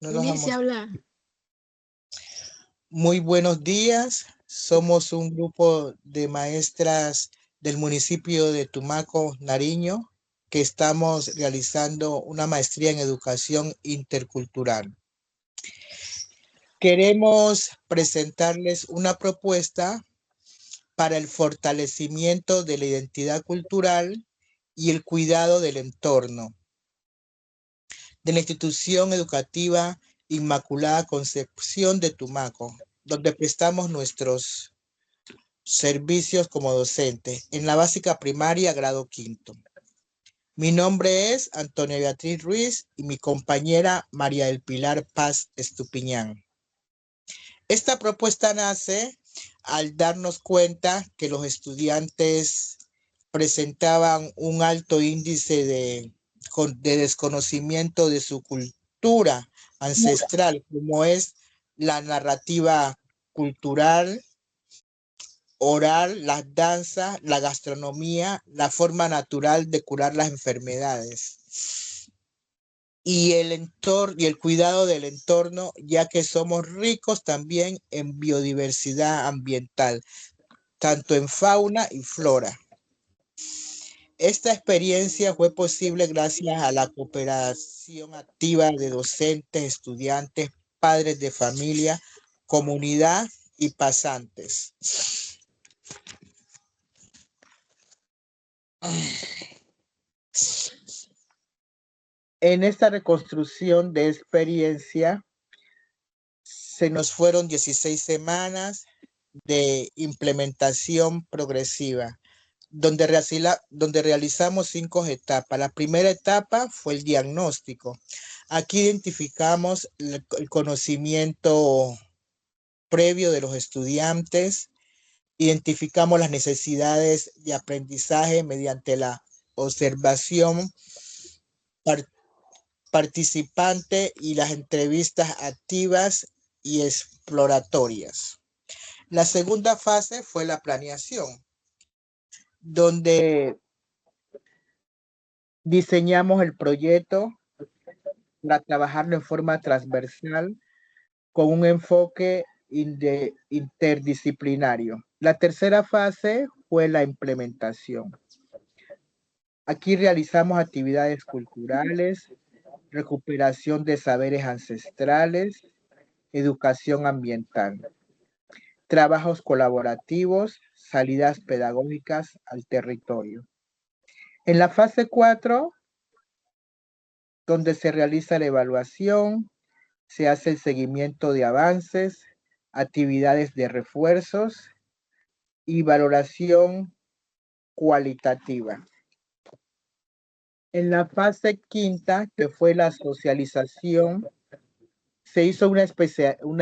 No nos Inicia a vamos. hablar. Muy buenos días. Somos un grupo de maestras del municipio de Tumaco, Nariño, que estamos realizando una maestría en educación intercultural. Queremos presentarles una propuesta para el fortalecimiento de la identidad cultural y el cuidado del entorno de la institución educativa Inmaculada Concepción de Tumaco, donde prestamos nuestros servicios como docente en la básica primaria grado quinto. Mi nombre es Antonia Beatriz Ruiz y mi compañera María del Pilar Paz Estupiñán. Esta propuesta nace al darnos cuenta que los estudiantes presentaban un alto índice de desconocimiento de su cultura ancestral, como es la narrativa cultural, oral, las danzas, la gastronomía, la forma natural de curar las enfermedades y el entorno y el cuidado del entorno, ya que somos ricos también en biodiversidad ambiental, tanto en fauna y flora. Esta experiencia fue posible gracias a la cooperación activa de docentes, estudiantes, padres de familia, comunidad y pasantes. En esta reconstrucción de experiencia se nos fueron 16 semanas de implementación progresiva, donde realizamos 5 etapas. La primera etapa fue el diagnóstico. Aquí identificamos el conocimiento previo de los estudiantes, identificamos las necesidades de aprendizaje mediante la observación participante y las entrevistas activas y exploratorias. La segunda fase fue la planeación, donde diseñamos el proyecto para trabajarlo en forma transversal con un enfoque interdisciplinario. La tercera fase fue la implementación. Aquí realizamos actividades culturales, recuperación de saberes ancestrales, educación ambiental, trabajos colaborativos, salidas pedagógicas al territorio. En la fase 4, donde se realiza la evaluación, se hace el seguimiento de avances, actividades de refuerzos y valoración cualitativa. En la fase quinta, que fue la socialización, se hizo una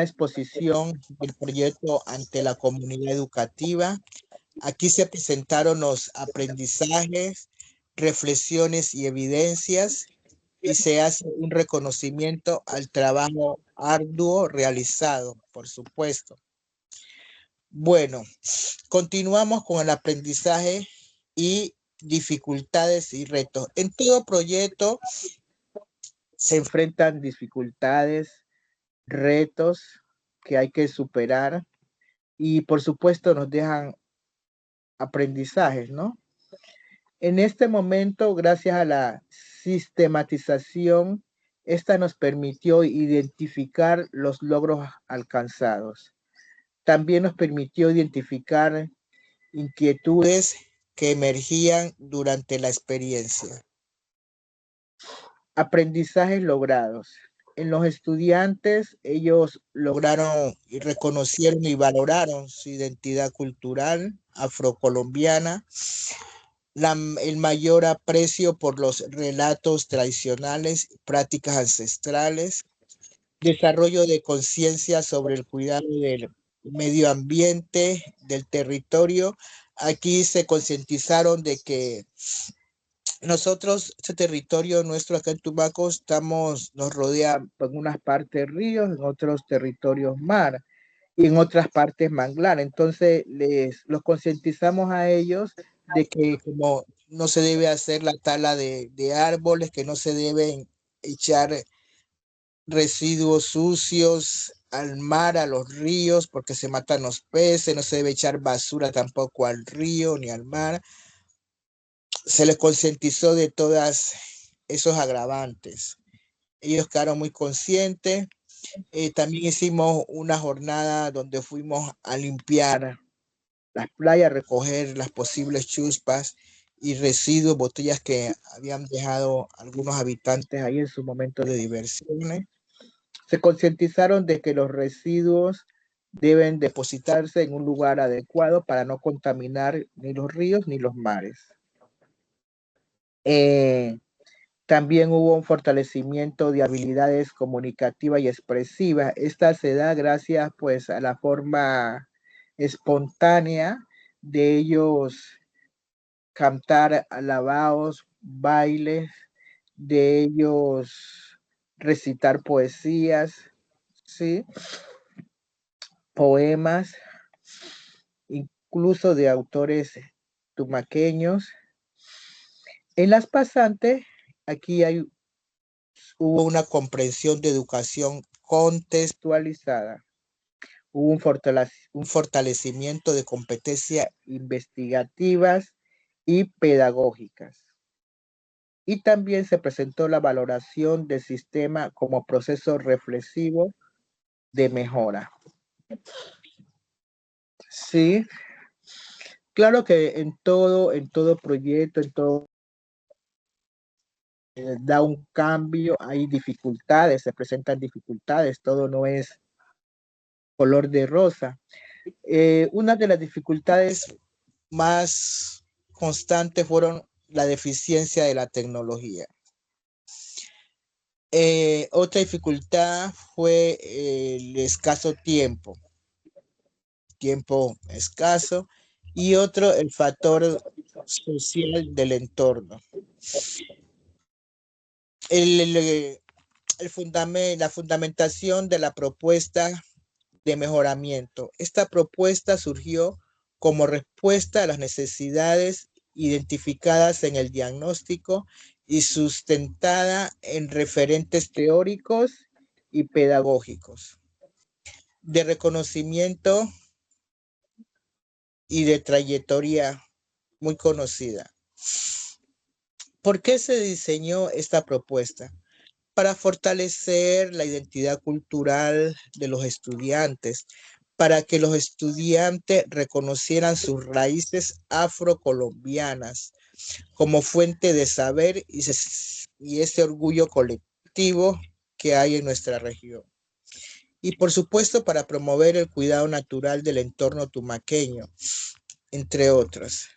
exposición del proyecto ante la comunidad educativa. Aquí se presentaron los aprendizajes, reflexiones y evidencias y se hace un reconocimiento al trabajo arduo realizado, por supuesto. Bueno, continuamos con el aprendizaje y dificultades y retos. En todo proyecto se enfrentan dificultades, retos que hay que superar y por supuesto nos dejan aprendizajes, ¿no? En este momento, gracias a la sistematización, esta nos permitió identificar los logros alcanzados. También nos permitió identificar inquietudes que emergían durante la experiencia. Aprendizajes logrados. En los estudiantes, ellos lograron y reconocieron y valoraron su identidad cultural afrocolombiana, el mayor aprecio por los relatos tradicionales, prácticas ancestrales, desarrollo de conciencia sobre el cuidado del medio ambiente, del territorio. Aquí se concientizaron de que nosotros, este territorio nuestro acá en Tumaco, nos rodea en unas partes ríos, en otros territorios mar y en otras partes manglar. Entonces los concientizamos a ellos de que como no se debe hacer la tala de árboles, que no se deben echar residuos sucios al mar, a los ríos, porque se matan los peces, no se debe echar basura tampoco al río ni al mar. Se les concientizó de todas esos agravantes. Ellos quedaron muy conscientes. También hicimos una jornada donde fuimos a limpiar las playas, recoger las posibles chuspas y residuos, botellas que habían dejado algunos habitantes ahí en su momento de diversiones. Se concientizaron de que los residuos deben depositarse en un lugar adecuado para no contaminar ni los ríos ni los mares. También hubo un fortalecimiento de habilidades comunicativas y expresivas. Esta se da gracias pues a la forma espontánea de ellos cantar alabados, bailes, de ellos recitar poesías, ¿sí? Poemas, incluso de autores tumaqueños. En las pasantes, aquí hubo una comprensión de educación contextualizada. Hubo un fortalecimiento de competencias investigativas y pedagógicas. Y también se presentó la valoración del sistema como proceso reflexivo de mejora. Sí, claro que en todo proyecto, en todo da un cambio, hay dificultades, se presentan dificultades, todo no es color de rosa. Una de las dificultades más constantes fueron la deficiencia de la tecnología. Otra dificultad fue el escaso tiempo escaso, y otro, el factor social del entorno. La fundamentación de la propuesta de mejoramiento. Esta propuesta surgió como respuesta a las necesidades identificadas en el diagnóstico y sustentada en referentes teóricos y pedagógicos de reconocimiento y de trayectoria muy conocida. ¿Por qué se diseñó esta propuesta? Para fortalecer la identidad cultural de los estudiantes, para que los estudiantes reconocieran sus raíces afrocolombianas como fuente de saber y ese orgullo colectivo que hay en nuestra región. Y por supuesto para promover el cuidado natural del entorno tumaqueño, entre otras.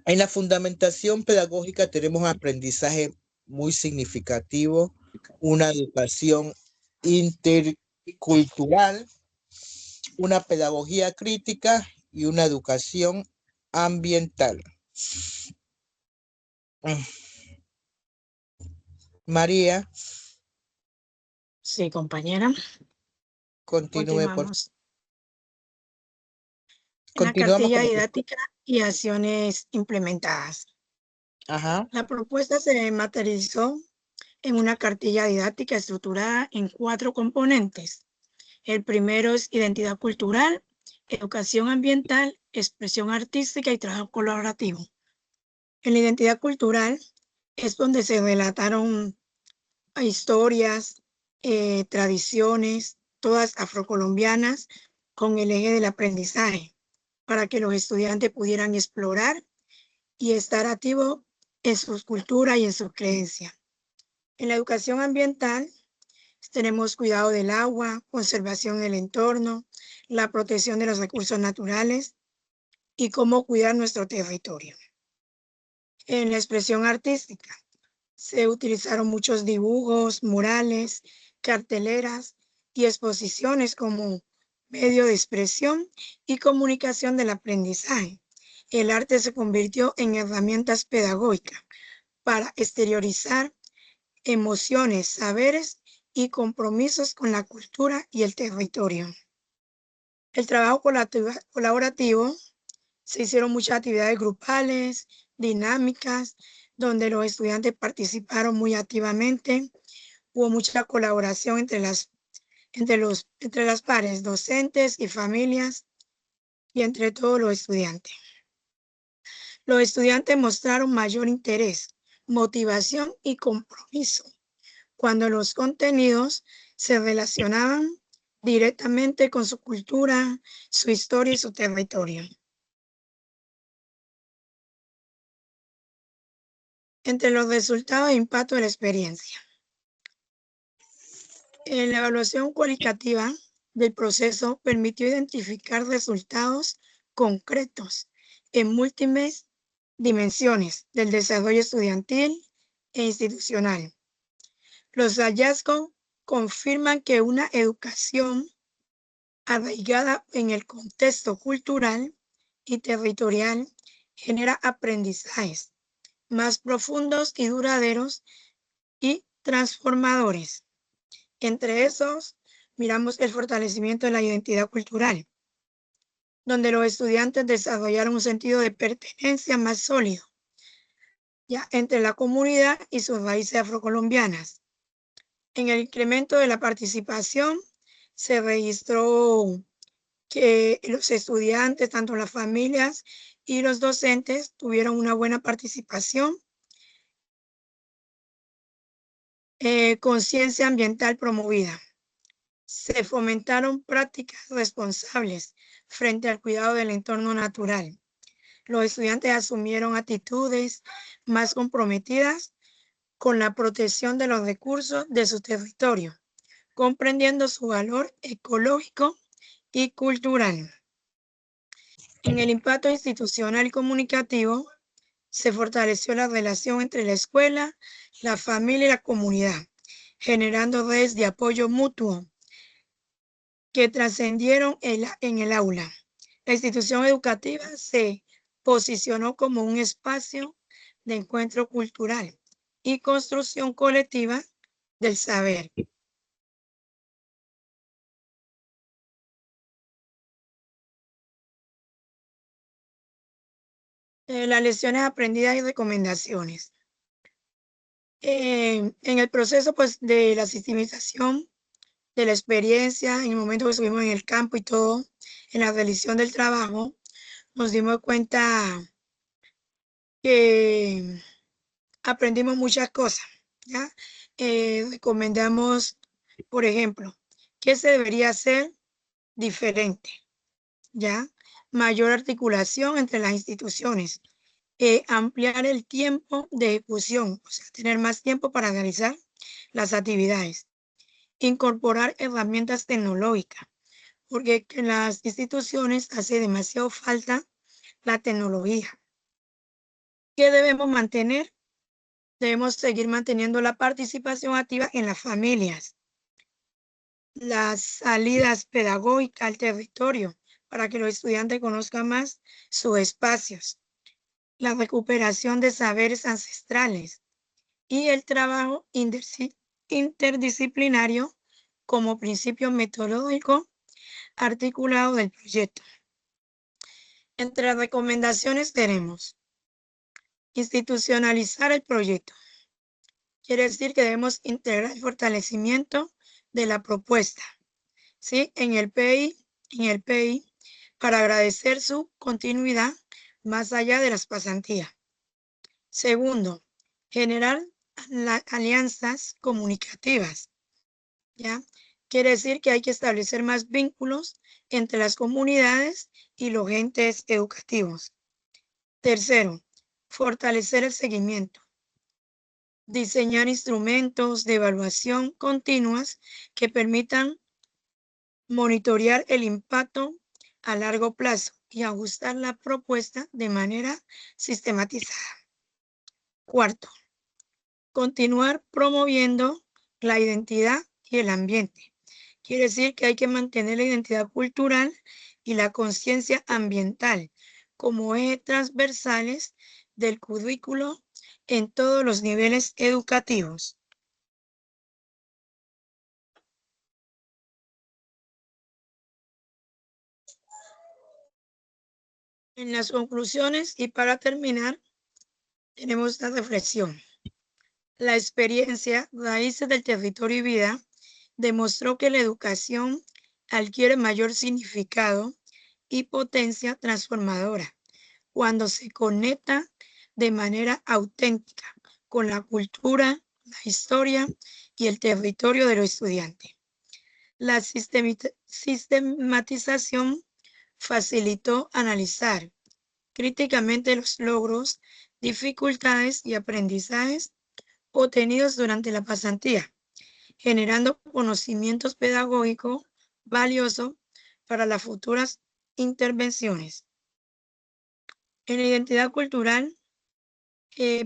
En la fundamentación pedagógica tenemos un aprendizaje muy significativo, una educación intercultural, una pedagogía crítica y una educación ambiental. María. Sí, compañera. Continúe, por Continuamos. En la cartilla didáctica y acciones implementadas. Ajá. La propuesta se materializó en una cartilla didáctica estructurada en 4 componentes. El primero es identidad cultural, educación ambiental, expresión artística y trabajo colaborativo. En la identidad cultural es donde se relataron historias, tradiciones, todas afrocolombianas, con el eje del aprendizaje, para que los estudiantes pudieran explorar y estar activos en sus culturas y en sus creencias. En la educación ambiental tenemos cuidado del agua, conservación del entorno, la protección de los recursos naturales y cómo cuidar nuestro territorio. En la expresión artística se utilizaron muchos dibujos, murales, carteleras y exposiciones como medio de expresión y comunicación del aprendizaje. El arte se convirtió en herramientas pedagógicas para exteriorizar emociones, saberes y compromisos con la cultura y el territorio. El trabajo colaborativo, se hicieron muchas actividades grupales, dinámicas, donde los estudiantes participaron muy activamente, Hubo mucha colaboración entre las pares docentes y familias y entre todos los estudiantes. Los estudiantes mostraron mayor interés, motivación y compromiso cuando los contenidos se relacionaban directamente con su cultura, su historia y su territorio. Entre los resultados e impacto de la experiencia. La evaluación cualitativa del proceso permitió identificar resultados concretos en múltiples dimensiones del desarrollo estudiantil e institucional. Los hallazgos confirman que una educación arraigada en el contexto cultural y territorial genera aprendizajes más profundos y duraderos y transformadores. Entre esos, miramos el fortalecimiento de la identidad cultural, donde los estudiantes desarrollaron un sentido de pertenencia más sólido, ya entre la comunidad y sus raíces afrocolombianas. En el incremento de la participación, se registró que los estudiantes, tanto las familias y los docentes, tuvieron una buena participación. Conciencia ambiental promovida. Se fomentaron prácticas responsables frente al cuidado del entorno natural. Los estudiantes asumieron actitudes más comprometidas con la protección de los recursos de su territorio, comprendiendo su valor ecológico y cultural. En el impacto institucional y comunicativo, se fortaleció la relación entre la escuela, la familia y la comunidad, generando redes de apoyo mutuo que trascendieron en el aula. La institución educativa se posicionó como un espacio de encuentro cultural y construcción colectiva del saber. Las lecciones aprendidas y recomendaciones. En el proceso pues, de la sistematización de la experiencia, en el momento que estuvimos en el campo y todo, en la realización del trabajo, nos dimos cuenta que aprendimos muchas cosas, ¿ya? Recomendamos, por ejemplo, qué se debería hacer diferente, ¿ya? Mayor articulación entre las instituciones, ampliar el tiempo de ejecución, o sea, tener más tiempo para realizar las actividades, incorporar herramientas tecnológicas, porque en las instituciones hace demasiado falta la tecnología. ¿Qué debemos mantener? Debemos seguir manteniendo la participación activa en las familias, las salidas pedagógicas al territorio para que los estudiantes conozcan más sus espacios, la recuperación de saberes ancestrales y el trabajo interdisciplinario como principio metodológico articulado del proyecto. Entre las recomendaciones tenemos institucionalizar el proyecto. Quiere decir que debemos integrar el fortalecimiento de la propuesta, ¿sí? En el PI, para agradecer su continuidad más allá de las pasantías. Segundo, generar alianzas comunicativas, ¿ya? Quiere decir que hay que establecer más vínculos entre las comunidades y los entes educativos. Tercero, fortalecer el seguimiento. Diseñar instrumentos de evaluación continuas que permitan monitorear el impacto a largo plazo y ajustar la propuesta de manera sistematizada. Cuarto, continuar promoviendo la identidad y el ambiente. Quiere decir que hay que mantener la identidad cultural y la conciencia ambiental como ejes transversales del currículo en todos los niveles educativos. En las conclusiones y para terminar, tenemos esta reflexión. La experiencia Raíces del Territorio y Vida demostró que la educación adquiere mayor significado y potencia transformadora cuando se conecta de manera auténtica con la cultura, la historia y el territorio de los estudiantes. La sistematización facilitó analizar críticamente los logros, dificultades y aprendizajes obtenidos durante la pasantía, generando conocimientos pedagógicos valiosos para las futuras intervenciones. En la identidad cultural,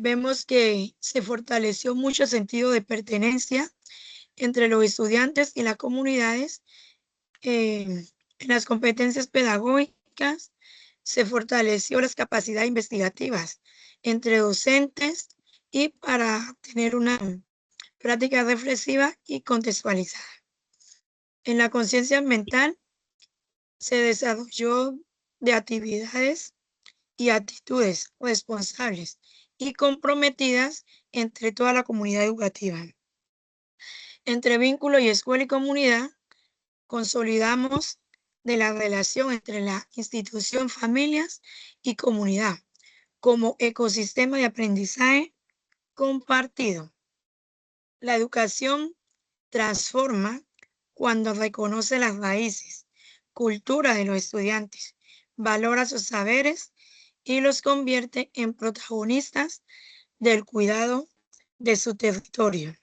vemos que se fortaleció mucho el sentido de pertenencia entre los estudiantes y las comunidades. En las competencias pedagógicas se fortaleció las capacidades investigativas entre docentes y para tener una práctica reflexiva y contextualizada. En la conciencia ambiental se desarrolló de actividades y actitudes responsables y comprometidas entre toda la comunidad educativa. Entre vínculo y escuela y comunidad, consolidamos de la relación entre la institución, familias y comunidad como ecosistema de aprendizaje compartido. La educación transforma cuando reconoce las raíces, cultura de los estudiantes, valora sus saberes y los convierte en protagonistas del cuidado de su territorio.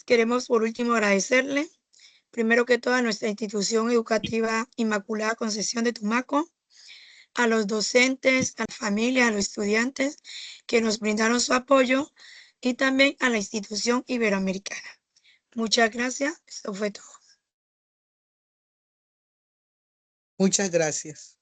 Queremos por último agradecerle, primero que todo, a nuestra institución educativa Inmaculada Concepción de Tumaco, a los docentes, a la familia, a los estudiantes que nos brindaron su apoyo y también a la institución iberoamericana. Muchas gracias. Esto fue todo. Muchas gracias.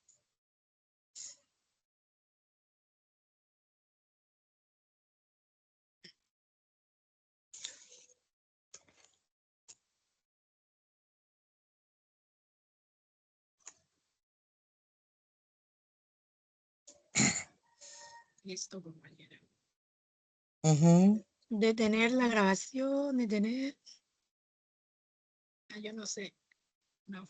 Listo, compañera. Ujú. Detener la grabación, detener. Yo no sé. No,